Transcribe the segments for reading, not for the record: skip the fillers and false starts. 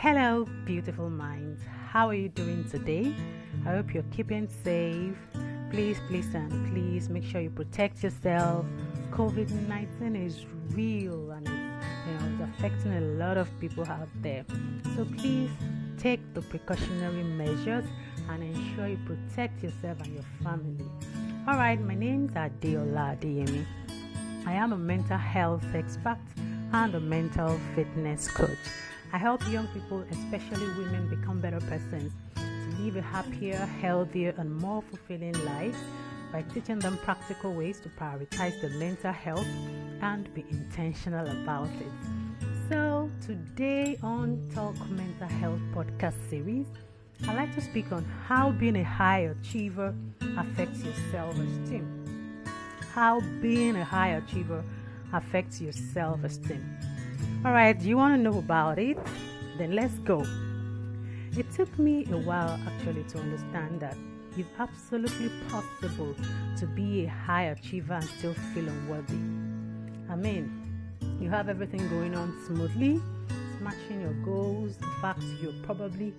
Hello, beautiful minds. How are you doing today? I hope you're keeping safe. Please make sure you protect yourself. COVID-19 is real and it's affecting a lot of people out there. So please take the precautionary measures and ensure you protect yourself and your family. All right, my name is Adeola Adeyemi. I am a mental health expert and a mental fitness coach. I help young people, especially women, become better persons to live a happier, healthier, and more fulfilling life by teaching them practical ways to prioritize their mental health and be intentional about it. So today on Talk Mental Health podcast series, I'd like to speak on how being a high achiever affects your self-esteem. How being a high achiever affects your self-esteem. Alright, do you want to know about it? Then let's go. It took me a while actually to understand that it's absolutely possible to be a high achiever and still feel unworthy. I mean, you have everything going on smoothly, smashing your goals. In fact, you're probably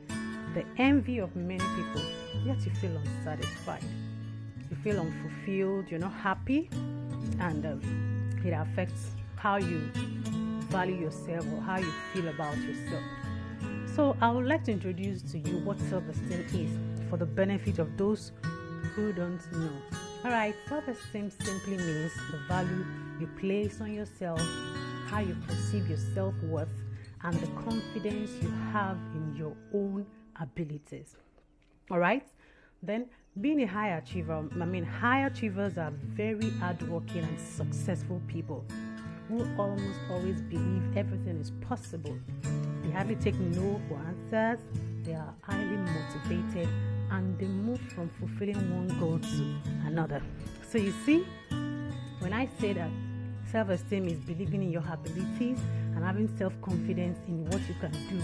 the envy of many people, yet you feel unsatisfied. You feel unfulfilled, you're not happy, and it affects how you value yourself or how you feel about yourself. So I would like to introduce to you what self-esteem is for the benefit of those who don't know. Alright, self-esteem simply means the value you place on yourself, how you perceive your self-worth, and the confidence you have in your own abilities. Alright, then being a high achiever, high achievers are very hardworking and successful people who almost always believe everything is possible. They hardly take no for answers. They are highly motivated and they move from fulfilling one goal to another. So you see, when I say that self-esteem is believing in your abilities and having self-confidence in what you can do,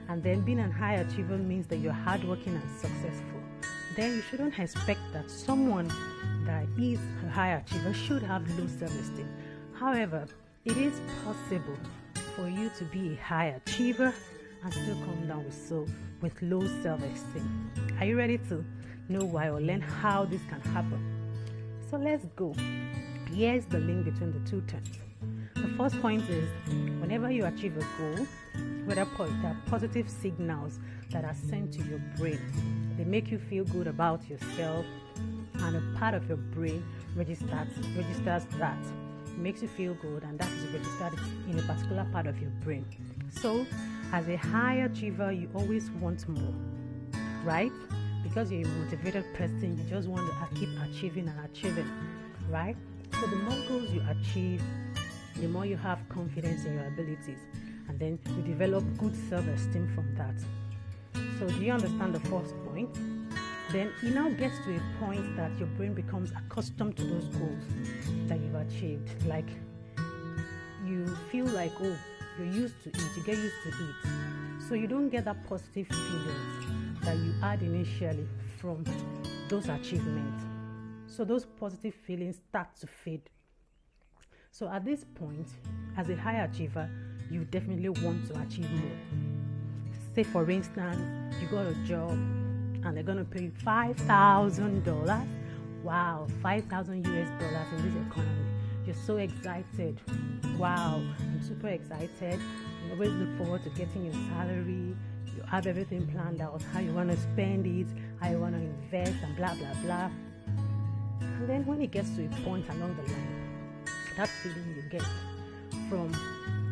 and then being a high achiever means that you're hardworking and successful, then you shouldn't expect that someone that is a high achiever should have low self-esteem. However, it is possible for you to be a high achiever and still come down with low self-esteem. Are you ready to know why or learn how this can happen? So let's go. Here's the link between the two terms. The first point is whenever you achieve a goal, there are positive signals that are sent to your brain. They make you feel good about yourself, and a part of your brain registers that. It makes you feel good, and that is registered in a particular part of your brain. So as a high achiever, you always want more, right? Because you're a motivated person, you just want to keep achieving and achieving, right? So the more goals you achieve, the more you have confidence in your abilities, and then you develop good self-esteem from that. So do you understand the first point? Then it now gets to a point that your brain becomes accustomed to those goals that you've achieved. Like you feel like, oh, you're used to it, you get used to it. So you don't get that positive feelings that you had initially from those achievements. So those positive feelings start to fade. So at this point, as a high achiever, you definitely want to achieve more. Say for instance, you got a job and they're going to pay you $5,000. Wow, $5,000 US in this economy. You're so excited. Wow, I'm super excited. You always look forward to getting your salary. You have everything planned out, how you want to spend it, how you want to invest, and blah, blah, blah. And then when it gets to a point along the line, that feeling you get from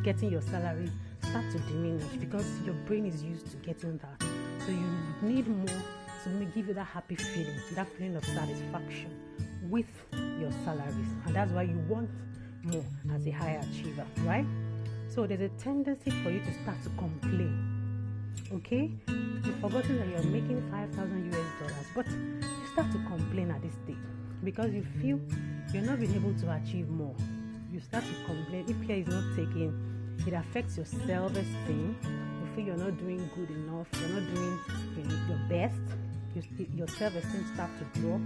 getting your salary starts to diminish because your brain is used to getting that. So you need more to give you that happy feeling, that feeling of satisfaction with your salaries. And that's why you want more as a high achiever, right? So there's a tendency for you to start to complain. Okay? You've forgotten that you're making $5,000 US, but you start to complain at this stage because you feel you're not being able to achieve more. You start to complain. If care is not taken, it affects your self-esteem. You feel you're not doing good enough, you're not doing your best. Your self-esteem starts to drop,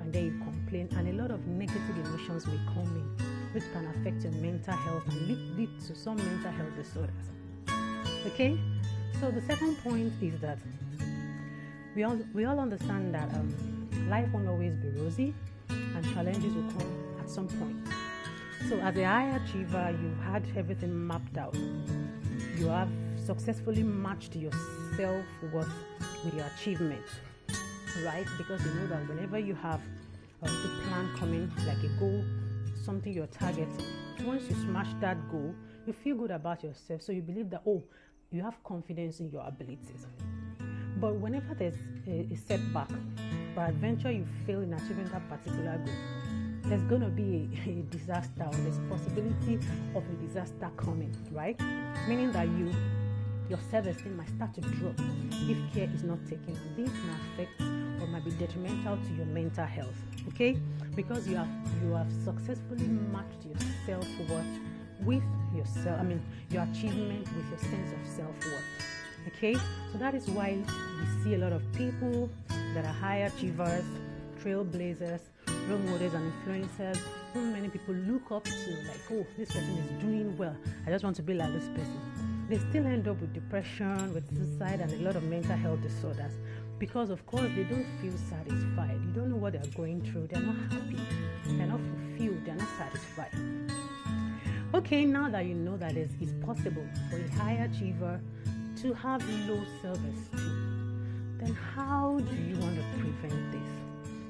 and then you complain, and a lot of negative emotions may come in, which can affect your mental health and lead to some mental health disorders. Okay, So the second point is that we all understand that life won't always be rosy, and challenges will come at some point. So as a high achiever, you had everything mapped out. You have successfully matched your self-worth with your achievements, right? Because you know that whenever you have a plan coming, like a goal, something you're targeting, once you smash that goal, you feel good about yourself. So you believe that, you have confidence in your abilities. But whenever there's a setback or adventure you fail in achieving that particular goal, there's going to be a disaster, or there's a possibility of a disaster coming, right? Meaning that your self-esteem might start to drop if care is not taken. This may affect or might be detrimental to your mental health, okay? Because you have successfully matched your self-worth with your achievement with your sense of self-worth, okay? So that is why we see a lot of people that are high achievers, trailblazers, role models and influencers who many people look up to, like, this person is doing well, I just want to be like this person. They still end up with depression, with suicide, and a lot of mental health disorders because, of course, they don't feel satisfied. You don't know what they're going through. They're not happy. They're not fulfilled. They're not satisfied. Okay, now that you know that it's possible for a high achiever to have low self-esteem, then how do you want to prevent this?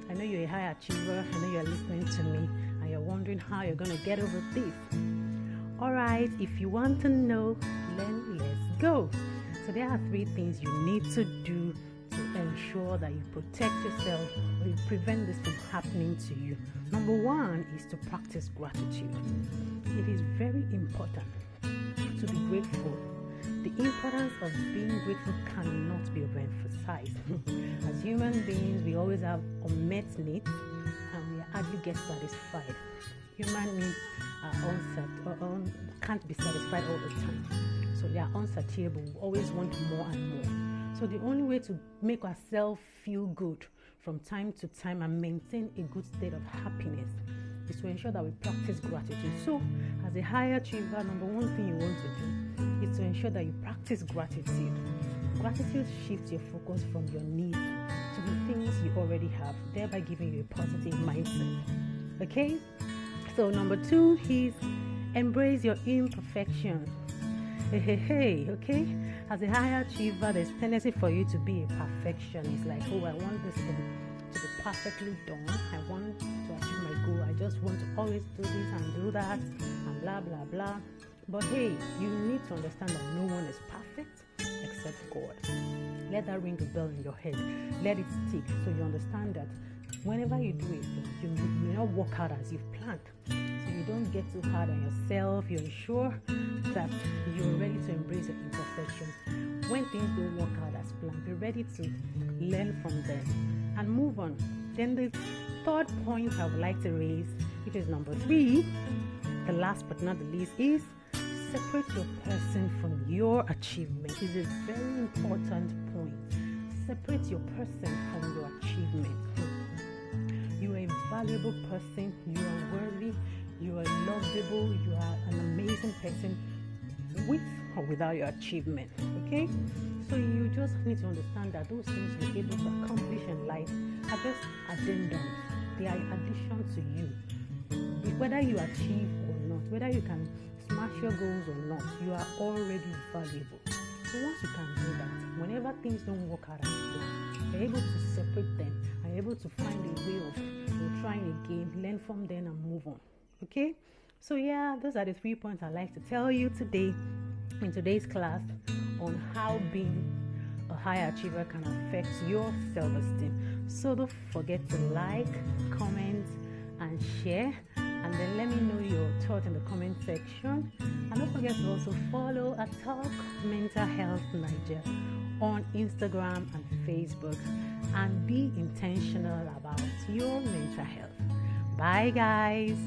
I know you're a high achiever. I know you're listening to me and you're wondering how you're going to get over this. All right, if you want to know, then let's go. So there are 3 things you need to do to ensure that you protect yourself or you prevent this from happening to you. Number 1 is to practice gratitude. It is very important to be grateful. The importance of being grateful cannot be overemphasized. As human beings, we always have unmet needs and we hardly get satisfied. Human needs can't be satisfied all the time. So they are unsatiable. We always want more and more. So the only way to make ourselves feel good from time to time and maintain a good state of happiness is to ensure that we practice gratitude. So as a high achiever, number 1 thing you want to do is to ensure that you practice gratitude. Gratitude shifts your focus from your needs to the things you already have, thereby giving you a positive mindset. Okay? So number 2 is embrace your imperfections. Okay? As a high achiever, there's tendency for you to be a perfectionist. Like, I want this thing to be perfectly done. I want to achieve my goal. I just want to always do this and do that and blah, blah, blah. But hey, you need to understand that no one is perfect except God. Let that ring a bell in your head. Let it stick so you understand that whenever you do it, you may not work out as you've planned. So you don't get too hard on yourself. You ensure that you're ready to embrace your imperfections. When things don't work out as planned, be ready to learn from them and move on. Then the 3rd point I would like to raise, which is number 3, the last but not the least, is separate your person from your achievement. It is a very important point. Separate your person from your achievement. You are a valuable person. You are worthy. You are lovable. You are an amazing person with or without your achievement. Okay? So you just need to understand that those things you're able to accomplish in life are just addendums. They are addition to you. Whether you achieve or not, whether you can smash your goals or not, you are already valuable. So once you can do that, whenever things don't work out as planned, you're able to separate them and you're able to find a way of trying again, learn from them and move on. Okay? So yeah, those are the 3 points I'd like to tell you today in today's class on how being a high achiever can affect your self-esteem. So don't forget to like, comment, and share. And then let me know your thoughts in the comment section. And don't forget to also follow Talk Mental Health Niger on Instagram and Facebook. And be intentional about your mental health. Bye, guys.